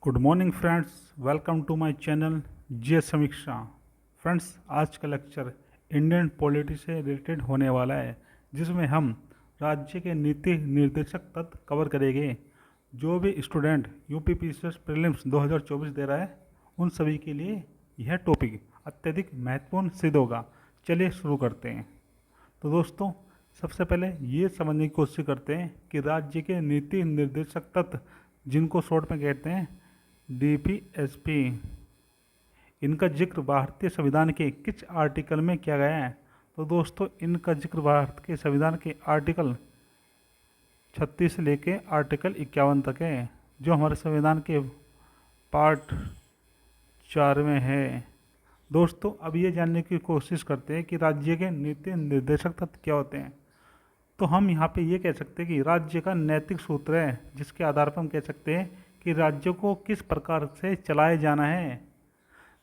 Good morning friends, welcome to my channel J Samiksha. Friends, आज का lecture Indian polity से related होने वाला है, जिसमें हम राज्य के नीति निर्देशक तत्व कवर करेंगे। जो भी स्टूडेंट यूपीपीसीएस प्रीलिम्स 2024 दे रहा है, उन सभी के लिए यह टॉपिक अत्यधिक महत्वपूर्ण सिद्ध होगा। चलिए शुरू करते हैं। तो दोस्तों, सबसे पहले ये समझने की कोशिश करते हैं कि राज्य के नीति निर्देशक तत्व, जिनको शॉर्ट में कहते हैं डीपीएसपी, इनका जिक्र भारतीय संविधान के किस आर्टिकल में किया गया है। तो दोस्तों, इनका जिक्र भारत के संविधान के आर्टिकल 36 से लेके आर्टिकल 51 तक है, जो हमारे संविधान के पार्ट 4 में है। दोस्तों, अब ये जानने की कोशिश करते हैं कि राज्य के नीति निर्देशक तत्व क्या होते हैं। तो हम यहाँ पे ये कह सकते हैं कि राज्य का नैतिक सूत्र है, जिसके आधार पर हम कह सकते हैं कि राज्य को किस प्रकार से चलाया जाना है।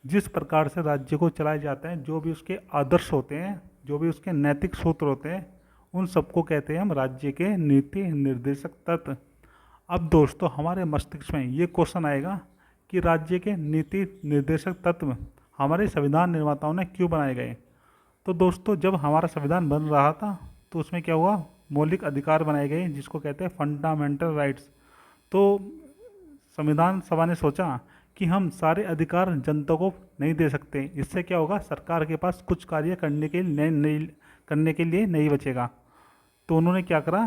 जिस प्रकार से राज्य को चलाया जाता है, जो भी उसके आदर्श होते हैं, जो भी उसके नैतिक सूत्र होते हैं, उन सबको कहते हैं हम राज्य के नीति निर्देशक तत्व। अब दोस्तों, हमारे मस्तिष्क में ये क्वेश्चन आएगा कि राज्य के नीति निर्देशक तत्व हमारे संविधान निर्माताओं ने क्यों बनाए गए। तो दोस्तों, जब हमारा संविधान बन रहा था तो उसमें क्या हुआ, मौलिक अधिकार बनाए गए, जिसको कहते हैं फंडामेंटल राइट्स। तो संविधान सभा ने सोचा कि हम सारे अधिकार जनता को नहीं दे सकते, इससे क्या होगा, सरकार के पास कुछ कार्य करने के लिए नहीं बचेगा। तो उन्होंने क्या करा,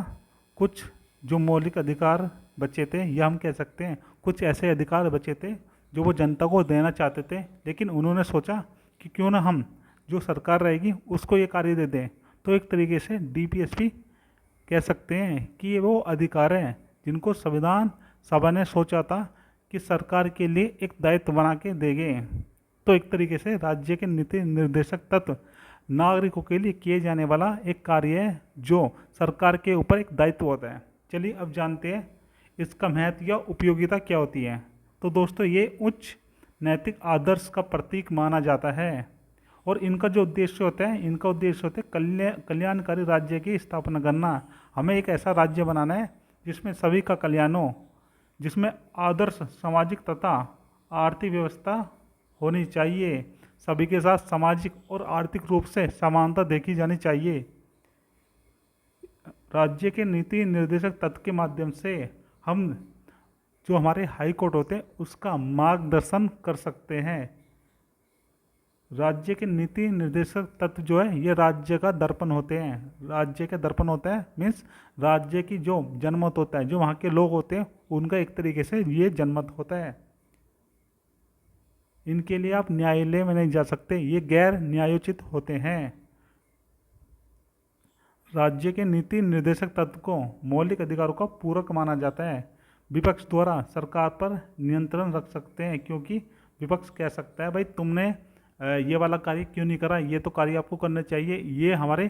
कुछ जो मौलिक अधिकार बचे थे, या हम कह सकते हैं कुछ ऐसे अधिकार बचे थे जो वो जनता को देना चाहते थे, लेकिन उन्होंने सोचा कि क्यों ना हम जो सरकार रहेगी उसको ये कार्य दे दें। तो एक तरीके से डीपीएसपी कह सकते हैं कि ये वो अधिकार हैं जिनको संविधान सभा ने सोचा था कि सरकार के लिए एक दायित्व बना के देंगे। तो एक तरीके से राज्य के नीति निर्देशक तत्व नागरिकों के लिए किए जाने वाला एक कार्य है, जो सरकार के ऊपर एक दायित्व होता है। चलिए अब जानते हैं इसका महत्व या उपयोगिता क्या होती है। तो दोस्तों, ये उच्च नैतिक आदर्श का प्रतीक माना जाता है, और इनका जो उद्देश्य होता है, इनका उद्देश्य होता है कल्याणकारी राज्य की स्थापना करना। हमें एक ऐसा राज्य बनाना है जिसमें सभी का कल्याण हो, जिसमें आदर्श सामाजिक तथा आर्थिक व्यवस्था होनी चाहिए, सभी के साथ सामाजिक और आर्थिक रूप से समानता देखी जानी चाहिए। राज्य के नीति निर्देशक तत्व के माध्यम से हम जो हमारे हाई कोर्ट होते हैं उसका मार्गदर्शन कर सकते हैं। राज्य के नीति निर्देशक तत्व जो है, ये राज्य का दर्पण होते हैं। राज्य के दर्पण होता है मीन्स राज्य की जो जनमत होता है, जो वहाँ के लोग होते हैं, उनका एक तरीके से ये जनमत होता है। इनके लिए आप न्यायालय में नहीं जा सकते, ये गैर न्यायोचित होते हैं। राज्य के नीति निर्देशक तत्व को मौलिक अधिकारों का पूरक माना जाता है। विपक्ष द्वारा सरकार पर नियंत्रण रख सकते हैं, क्योंकि विपक्ष कह सकता है भाई तुमने ये वाला कार्य क्यों नहीं करा, ये तो कार्य आपको करना चाहिए, ये हमारे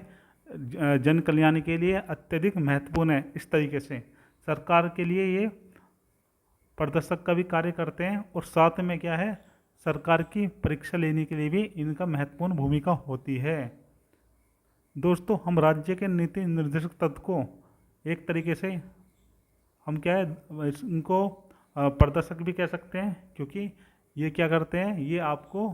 जन कल्याण के लिए अत्यधिक महत्वपूर्ण है। इस तरीके से सरकार के लिए ये प्रदर्शक का भी कार्य करते हैं, और साथ में क्या है, सरकार की परीक्षा लेने के लिए भी इनका महत्वपूर्ण भूमिका होती है। दोस्तों, हम राज्य के नीति निर्देशक तत्व को एक तरीके से हम क्या है, इनको प्रदर्शक भी कह सकते हैं, क्योंकि ये क्या करते हैं, ये आपको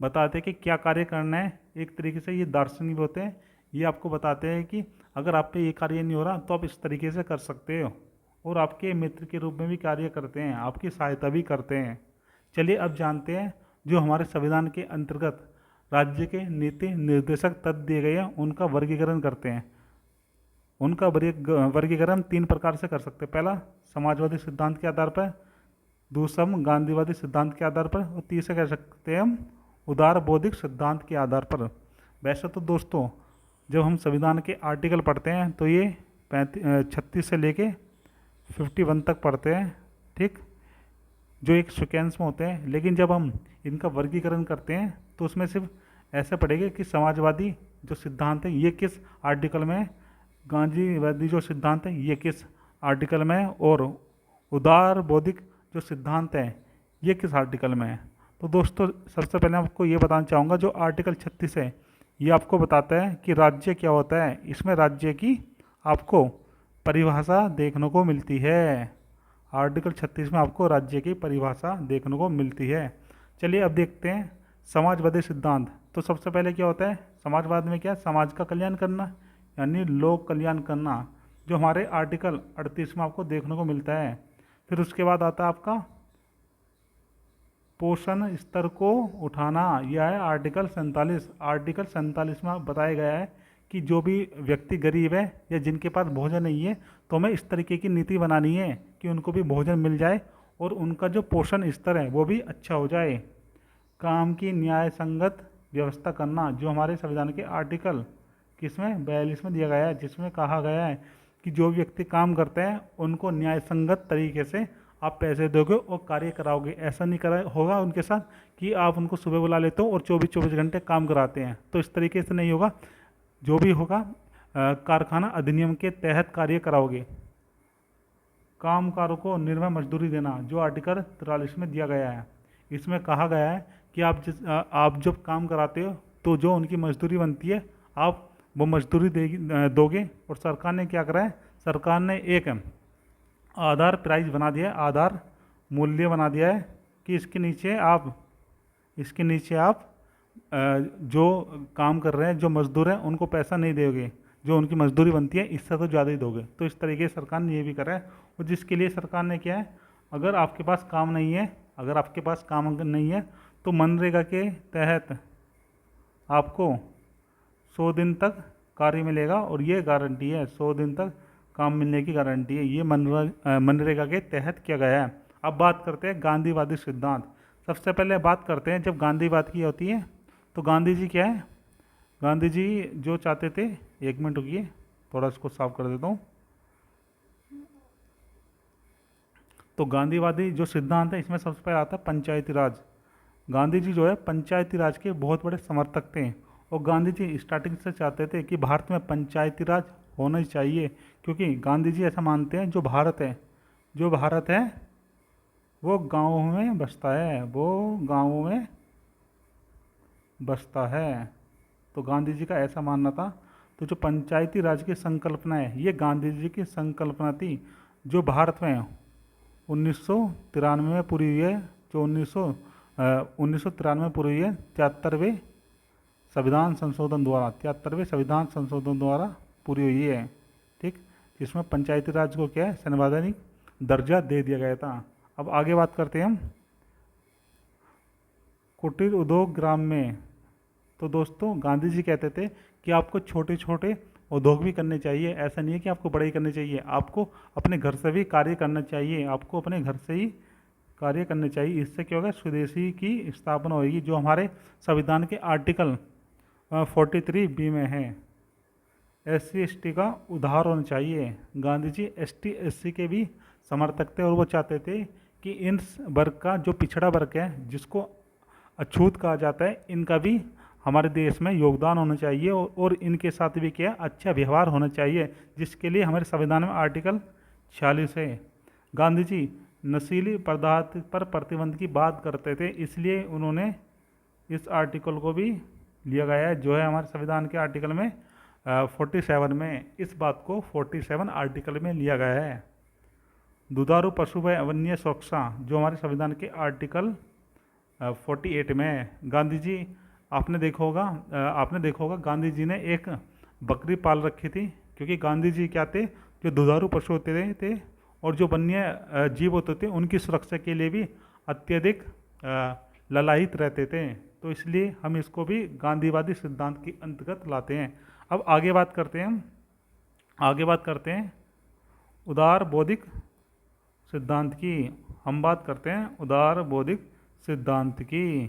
बताते हैं कि क्या कार्य करना है। एक तरीके से ये दार्शनिक होते हैं, ये आपको बताते हैं कि अगर आप पे ये कार्य नहीं हो रहा तो आप इस तरीके से कर सकते हो, और आपके मित्र के रूप में भी कार्य करते हैं, आपकी सहायता भी करते हैं। चलिए अब जानते हैं जो हमारे संविधान के अंतर्गत राज्य के नीति निर्देशक तत्व दिए गए हैं, उनका वर्गीकरण करते हैं। उनका वर्गीकरण 3 प्रकार से कर सकते हैं। पहला, समाजवादी सिद्धांत के आधार पर, दूसरा हम गांधीवादी सिद्धांत के आधार पर, और तीसरा कह सकते हैं हम उदार बौद्धिक सिद्धांत के आधार पर। वैसे तो दोस्तों, जब हम संविधान के आर्टिकल पढ़ते हैं तो ये 36 से लेके 51 तक पढ़ते हैं, ठीक, जो एक सीक्वेंस में होते हैं। लेकिन जब हम इनका वर्गीकरण करते हैं तो उसमें सिर्फ ऐसा पढ़ेगा कि समाजवादी जो सिद्धांत है ये किस आर्टिकल में है, गांधीवादी जो सिद्धांत है ये किस आर्टिकल में है, और उदार बौद्धिक जो सिद्धांत है ये किस आर्टिकल में है। तो दोस्तों, सबसे पहले आपको ये बताना चाहूँगा, जो आर्टिकल 36 है ये आपको बताता है कि राज्य क्या होता है। इसमें राज्य की आपको परिभाषा देखने को मिलती है। आर्टिकल 36 में आपको राज्य की परिभाषा देखने को मिलती है। चलिए अब देखते हैं समाजवादी सिद्धांत। तो सबसे पहले क्या होता है समाजवाद में, क्या समाज का कल्याण करना यानी लोक कल्याण करना, जो हमारे आर्टिकल 38 में आपको देखने को मिलता है। फिर उसके बाद आता है आपका पोषण स्तर को उठाना, यह है आर्टिकल 47। आर्टिकल 47 में बताया गया है कि जो भी व्यक्ति गरीब है या जिनके पास भोजन नहीं है तो हमें इस तरीके की नीति बनानी है कि उनको भी भोजन मिल जाए और उनका जो पोषण स्तर है वो भी अच्छा हो जाए। काम की न्याय संगत व्यवस्था करना, जो हमारे संविधान के आर्टिकल किसमें 42 में दिया गया है, जिसमें कहा गया है कि जो व्यक्ति काम करते हैं उनको न्याय संगत तरीके से आप पैसे दोगे और कार्य कराओगे। ऐसा नहीं करा होगा उनके साथ कि आप उनको सुबह बुला लेते हो और 24-24 घंटे काम कराते हैं, तो इस तरीके से नहीं होगा। जो भी होगा कारखाना अधिनियम के तहत कार्य कराओगे। कामगारों को निर्भय मजदूरी देना, जो आर्टिकल 43 में दिया गया है, इसमें कहा गया है कि आप जब काम कराते हो तो जो उनकी मजदूरी बनती है आप वो मजदूरी दोगे। और सरकार ने क्या करा है, सरकार ने एक आधार प्राइस बना दिया है, आधार मूल्य बना दिया है कि इसके नीचे आप जो काम कर रहे हैं, जो मजदूर हैं, उनको पैसा नहीं दोगे, जो उनकी मजदूरी बनती है इससे तो ज़्यादा ही दोगे। तो इस तरीके से सरकार ने ये भी करा है। और जिसके लिए सरकार ने क्या है, अगर आपके पास काम नहीं है तो मनरेगा के तहत आपको 100 दिन तक कार्य मिलेगा और ये गारंटी है, 100 दिन तक काम मिलने की गारंटी है। ये मनरेगा के तहत किया गया है। अब बात करते हैं गांधीवादी सिद्धांत। सबसे पहले बात करते हैं जब गांधीवाद की होती है तो गांधी जी क्या है, गांधी जी जो चाहते थे, एक मिनट रुकिए थोड़ा इसको साफ कर देता हूँ। तो गांधीवादी जो सिद्धांत है इसमें सबसे पहले आता है पंचायती राज। गांधी जी जो है पंचायती राज के बहुत बड़े समर्थक थे और गांधी जी स्टार्टिंग से चाहते थे कि भारत में पंचायती राज होना ही चाहिए, क्योंकि गांधी जी ऐसा मानते हैं जो भारत है वो गाँवों में बसता है। तो गांधी जी का ऐसा मानना था। तो जो पंचायती राज की संकल्पना है ये गांधी जी की संकल्पना थी, जो भारत में 1993 में पूरी हुई है, जो 1993 में पूरी हुई है 73वें संविधान संशोधन द्वारा पूरी हुई है, ठीक, जिसमें पंचायती राज को क्या है संवैधानिक दर्जा दे दिया गया था। अब आगे बात करते हैं हम कुटीर उद्योग ग्राम में। तो दोस्तों गांधी जी कहते थे कि आपको छोटे छोटे उद्योग भी करने चाहिए, ऐसा नहीं है कि आपको बड़े ही करने चाहिए, आपको अपने घर से भी कार्य करना चाहिए, इससे क्या होगा, स्वदेशी की स्थापना होगी, जो हमारे संविधान के आर्टिकल 43B में है। SC/ST का उद्धार होना चाहिए। गांधी जी ST/SC के भी समर्थक थे और वो चाहते थे कि इन वर्ग का, जो पिछड़ा वर्ग है जिसको अछूत कहा जाता है, इनका भी हमारे देश में योगदान होना चाहिए और इनके साथ भी क्या अच्छा व्यवहार होना चाहिए, जिसके लिए हमारे संविधान में आर्टिकल 46 है। गांधी जी नशीली पदार्थ पर प्रतिबंध की बात करते थे, इसलिए उन्होंने इस आर्टिकल को भी लिया गया है, जो है हमारे संविधान के आर्टिकल में 47 में, इस बात को 47 आर्टिकल में लिया गया है। दुधारू पशु व वन्य सुरक्षा, जो हमारे संविधान के आर्टिकल 48 में है। गांधी जी आपने देखा होगा गांधी जी ने एक बकरी पाल रखी थी, क्योंकि गांधी जी क्या थे, जो दुधारू पशु होते थे और जो वन्य जीव होते थे उनकी सुरक्षा के लिए भी अत्यधिक ललायित रहते थे। तो इसलिए हम इसको भी गांधीवादी सिद्धांत के अंतर्गत लाते हैं। अब आगे बात करते हैं उदार बौद्धिक सिद्धांत की। हम बात करते हैं उदार बौद्धिक सिद्धांत की।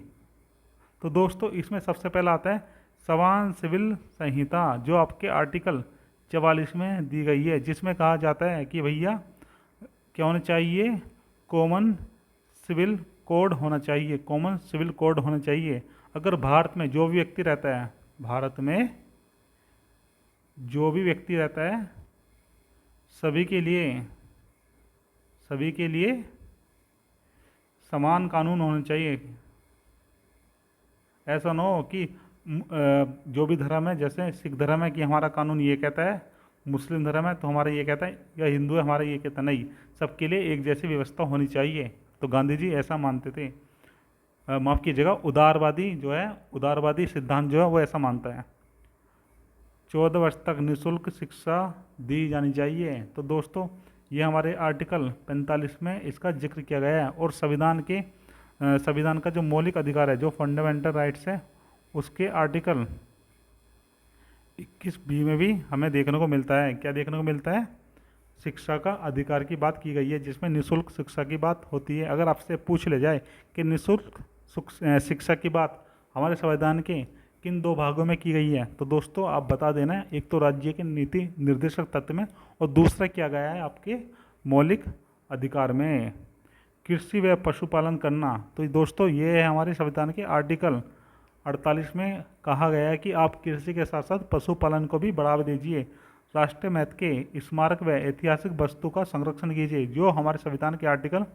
तो दोस्तों इसमें सबसे पहला आता है समान सिविल संहिता, जो आपके आर्टिकल 44 में दी गई है, जिसमें कहा जाता है कि भैया क्या होना चाहिए, कॉमन सिविल कोड होना चाहिए। अगर भारत में जो भी व्यक्ति रहता है सभी के लिए समान कानून होने चाहिए। ऐसा ना हो कि जो भी धर्म है, जैसे सिख धर्म है कि हमारा कानून ये कहता है मुस्लिम धर्म है तो हमारा ये कहता है, या हिंदू है हमारा ये कहता नहीं, सबके लिए एक जैसी व्यवस्था होनी चाहिए। तो गांधी जी ऐसा मानते थे। माफ़ कीजिएगा, उदारवादी जो है, उदारवादी सिद्धांत जो है वो ऐसा मानता है। 14 वर्ष तक निःशुल्क शिक्षा दी जानी चाहिए। तो दोस्तों ये हमारे आर्टिकल 45 में इसका जिक्र किया गया है। और संविधान का जो मौलिक अधिकार है, जो फंडामेंटल राइट्स है, उसके आर्टिकल 21B में भी हमें देखने को मिलता है। क्या देखने को मिलता है? शिक्षा का अधिकार की बात की गई है, जिसमें निःशुल्क शिक्षा की बात होती है। अगर आपसे पूछ ले जाए कि निःशुल्क शिक्षा की बात हमारे संविधान के किन दो भागों में की गई है, तो दोस्तों आप बता देना। एक तो राज्य के नीति निर्देशक तत्व में, और दूसरा किया गया है आपके मौलिक अधिकार में, कृषि व पशुपालन करना। तो दोस्तों ये है हमारे संविधान के आर्टिकल 48 में कहा गया है कि आप कृषि के साथ साथ पशुपालन को भी बढ़ावा दीजिए। राष्ट्रीय महत्व के स्मारक व ऐतिहासिक वस्तु का संरक्षण कीजिए, जो हमारे संविधान के आर्टिकल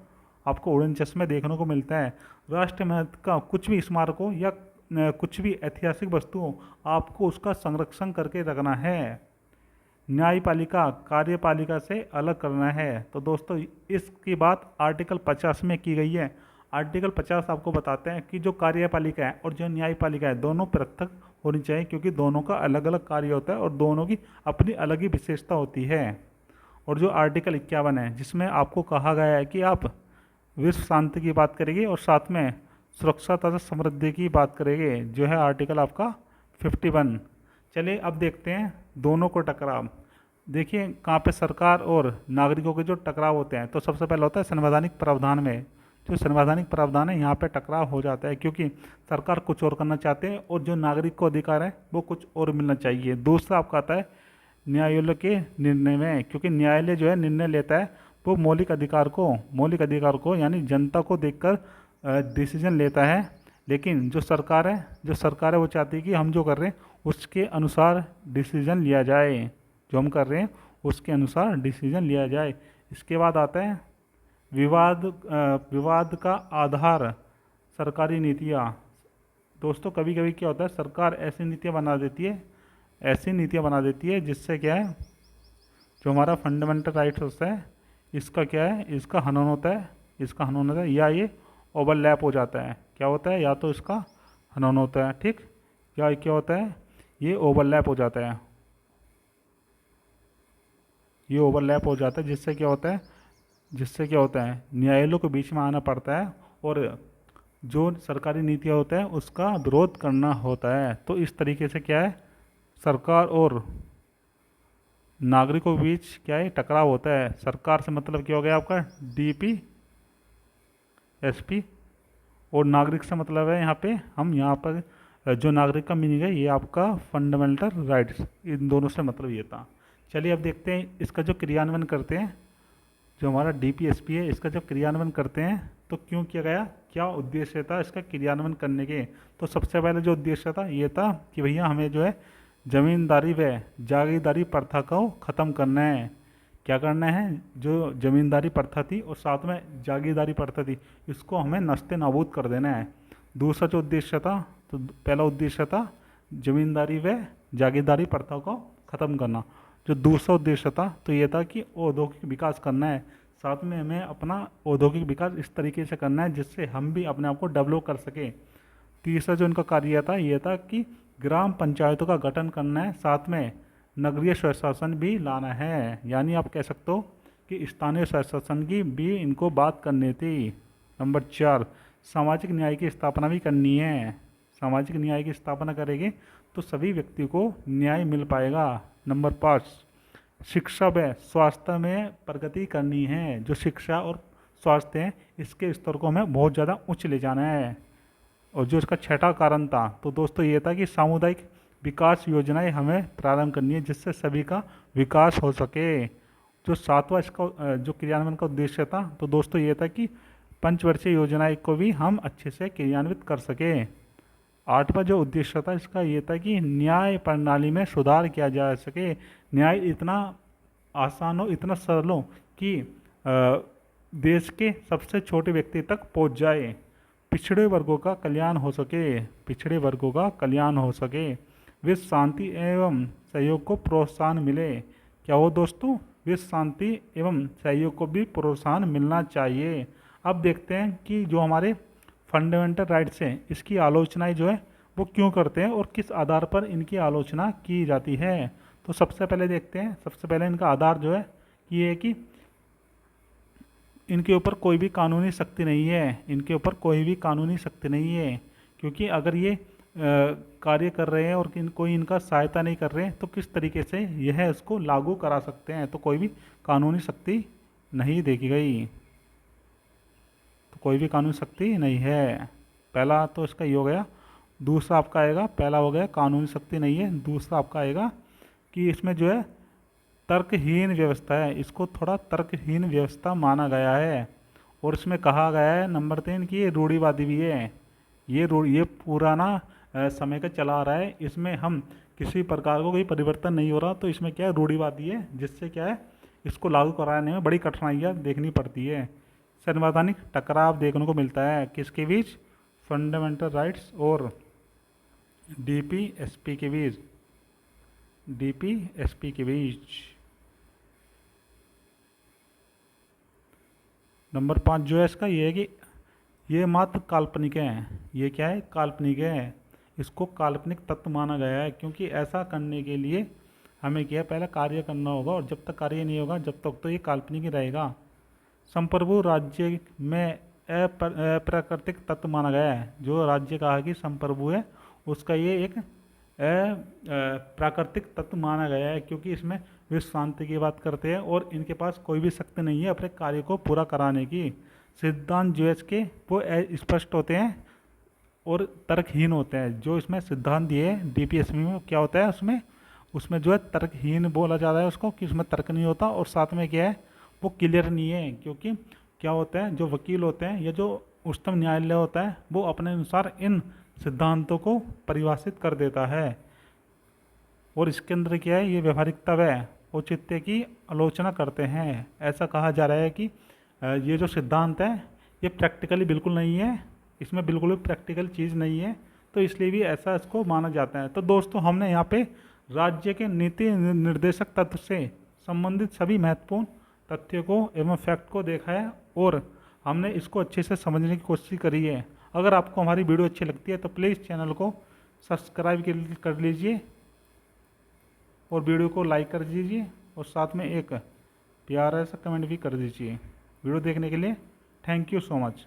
आपको 49 में देखने को मिलता है। राष्ट्रीय महत्व का कुछ भी स्मारक हो या कुछ भी ऐतिहासिक वस्तु हो, आपको उसका संरक्षण करके रखना है। न्यायपालिका कार्यपालिका से अलग करना है। तो दोस्तों इसकी बात आर्टिकल 50 में की गई है। आर्टिकल 50 आपको बताते हैं कि जो कार्यपालिका है और जो न्यायपालिका है, दोनों पृथक होनी चाहिए, क्योंकि दोनों का अलग अलग कार्य होता है और दोनों की अपनी अलग ही विशेषता होती है। और जो आर्टिकल 51 है, जिसमें आपको कहा गया है कि आप विश्व शांति की बात करेंगे और साथ में सुरक्षा तथा समृद्धि की बात करेंगे, जो है आर्टिकल आपका 51। चलिए अब देखते हैं दोनों को टकराव। देखिए कहाँ पे सरकार और नागरिकों के जो टकराव होते हैं, तो सबसे पहले होता है संवैधानिक प्रावधान में। जो संवैधानिक प्रावधान है यहाँ पे टकराव हो जाता है, क्योंकि सरकार कुछ और करना चाहते हैं और जो नागरिक को अधिकार है वो कुछ और मिलना चाहिए। दूसरा आपका आता है न्यायालय के निर्णय में, क्योंकि न्यायालय जो है निर्णय लेता है वो मौलिक अधिकार को यानी जनता को देखकर डिसीजन लेता है। लेकिन जो सरकार है वो चाहती है कि हम जो कर रहे हैं उसके अनुसार डिसीजन लिया जाए, जो हम कर रहे हैं उसके अनुसार डिसीजन लिया जाए। इसके बाद आता है विवाद का आधार सरकारी नीतियाँ। दोस्तों कभी कभी क्या होता है, सरकार ऐसी नीतियाँ बना देती है जिससे क्या है, जो हमारा फंडामेंटल राइट्स होता है इसका क्या है, इसका हनन होता है या ये ओवरलैप हो जाता है। क्या होता है, या तो इसका हनन होता है, ठीक, या क्या होता है, ये ओवरलैप हो जाता है। ये ओवरलैप हो जाता है जिससे क्या होता है न्यायालयों के बीच में आना पड़ता है और जो सरकारी नीतियाँ होता है उसका विरोध करना होता है। तो इस तरीके से क्या है, सरकार और नागरिकों के बीच क्या है, टकराव होता है। सरकार से मतलब क्या हो गया आपका DP SP, और नागरिक से मतलब है यहाँ पर जो नागरिक का मीनिंग है ये आपका फंडामेंटल राइट्स, इन दोनों से मतलब ये था। चलिए अब देखते हैं इसका जो क्रियान्वयन करते हैं, जो हमारा DP SP है, इसका जब क्रियान्वयन करते हैं तो क्यों किया गया, क्या उद्देश्य था इसका क्रियान्वयन करने के। तो सबसे पहले जो उद्देश्य था ये था कि भैया हमें जो है ज़मींदारी व जागीरदारी प्रथा को ख़त्म करना है। क्या करना है, जो ज़मींदारी प्रथा थी और साथ में जागीरदारी प्रथा थी, इसको हमें नस्ते नाबूद कर देना है। दूसरा जो उद्देश्य था, तो पहला उद्देश्य था ज़मींदारी व जागीरदारी प्रथा को ख़त्म करना। जो दूसरा उद्देश्य था तो ये था कि औद्योगिक विकास करना है। साथ में हमें अपना औद्योगिक विकास इस तरीके से करना है जिससे हम भी अपने आप को डेवलप कर सकें। तीसरा जो इनका कार्य था ये था कि ग्राम पंचायतों का गठन करना है, साथ में नगरीय स्वशासन भी लाना है। यानी आप कह सकते हो कि स्थानीय स्वशासन की भी इनको बात करनी थी। नंबर 4, सामाजिक न्याय की स्थापना भी करनी है। सामाजिक न्याय की स्थापना करेंगे तो सभी व्यक्ति को न्याय मिल पाएगा। नंबर 5, शिक्षा व स्वास्थ्य में प्रगति करनी है। जो शिक्षा और स्वास्थ्य है इसके स्तर को हमें बहुत ज़्यादा उच्च ले जाना है। और जो इसका छठा कारण था तो दोस्तों ये था कि सामुदायिक विकास योजनाएं हमें प्रारंभ करनी है जिससे सभी का विकास हो सके। जो सातवां इसका जो क्रियान्वयन का उद्देश्य था तो दोस्तों ये था कि पंचवर्षीय योजनाएं को भी हम अच्छे से क्रियान्वित कर सकें। आठवां जो उद्देश्य था इसका ये था कि न्याय प्रणाली में सुधार किया जा सके। न्याय इतना आसान हो, इतना सरल हो कि देश के सबसे छोटे व्यक्ति तक पहुंच जाए। पिछड़े वर्गों का कल्याण हो सके, विश्व शांति एवं सहयोग को प्रोत्साहन मिले। क्या हो दोस्तों, विश्व शांति एवं सहयोग को भी प्रोत्साहन मिलना चाहिए। अब देखते हैं कि जो हमारे फंडामेंटल राइट्स हैं इसकी आलोचनाएं जो है वो क्यों करते हैं और किस आधार पर इनकी आलोचना की जाती है। तो सबसे पहले देखते हैं, सबसे पहले इनका आधार जो है ये है कि इनके ऊपर कोई भी कानूनी शक्ति नहीं है, इनके ऊपर कोई भी कानूनी शक्ति नहीं है, क्योंकि अगर ये कार्य कर रहे हैं और कोई इनका सहायता नहीं कर रहे हैं तो किस तरीके से यह इसको लागू करा सकते हैं। तो कोई भी कानूनी शक्ति नहीं देखी गई, तो कोई भी कानूनी शक्ति नहीं है। पहला तो इसका ये हो गया। दूसरा आपका आएगा, पहला हो गया कानूनी शक्ति नहीं है, दूसरा आपका आएगा कि इसमें जो है तर्कहीन व्यवस्था है, इसको थोड़ा तर्कहीन व्यवस्था माना गया है। और इसमें कहा गया है नंबर 3 कि ये रूढ़िवादी भी है, ये पुराना समय का चला आ रहा है, इसमें हम किसी प्रकार को कोई परिवर्तन नहीं हो रहा, तो इसमें क्या है रूढ़िवादी है, जिससे क्या है इसको लागू कराने में बड़ी कठिनाइयाँ देखनी पड़ती है। संवैधानिक टकराव देखने को मिलता है किसके बीच, फंडामेंटल राइट्स और डीपीएसपी के बीच, डीपीएसपी के बीच। नंबर 5 जो है इसका ये है कि ये मात्र काल्पनिक है। ये क्या है, काल्पनिक है, इसको काल्पनिक तत्व माना गया है, क्योंकि ऐसा करने के लिए हमें क्या है पहले कार्य करना होगा, और जब तक कार्य नहीं होगा जब तक तो ये काल्पनिक ही रहेगा। संप्रभु राज्य में अप्राकृतिक तत्व माना गया है, जो राज्य कहा कि संप्रभु है उसका ये एक प्राकृतिक तत्व माना गया है, क्योंकि इसमें विश्व शांति की बात करते हैं और इनके पास कोई भी शक्ति नहीं है अपने कार्य को पूरा कराने की। सिद्धांत जो के वो स्पष्ट होते हैं और तर्कहीन होते हैं। जो इसमें सिद्धांत दिए डीपीएसपी में क्या होता है, उसमें उसमें जो है तर्कहीन बोला जाता है उसको, कि उसमें तर्क नहीं होता, और साथ में क्या है वो क्लियर नहीं है, क्योंकि क्या होता है जो वकील होते हैं या जो उच्चतम न्यायालय होता है वो अपने अनुसार इन सिद्धांतों को परिभाषित कर देता है, और इसके अंदर क्या है ये व्यवहारिकता व औचित्य की आलोचना करते हैं। ऐसा कहा जा रहा है कि ये जो सिद्धांत है ये प्रैक्टिकली बिल्कुल नहीं है, इसमें बिल्कुल भी प्रैक्टिकल चीज़ नहीं है, तो इसलिए भी ऐसा इसको माना जाता है। तो दोस्तों हमने यहाँ पे राज्य के नीति निर्देशक तत्व से संबंधित सभी महत्वपूर्ण तथ्यों को एवं फैक्ट को देखा है, और हमने इसको अच्छे से समझने की कोशिश करी है। अगर आपको हमारी वीडियो अच्छी लगती है तो प्लीज़ चैनल को सब्सक्राइब कर लीजिए और वीडियो को लाइक कर दीजिए, और साथ में एक प्यारा सा कमेंट भी कर दीजिए। वीडियो देखने के लिए थैंक यू सो मच।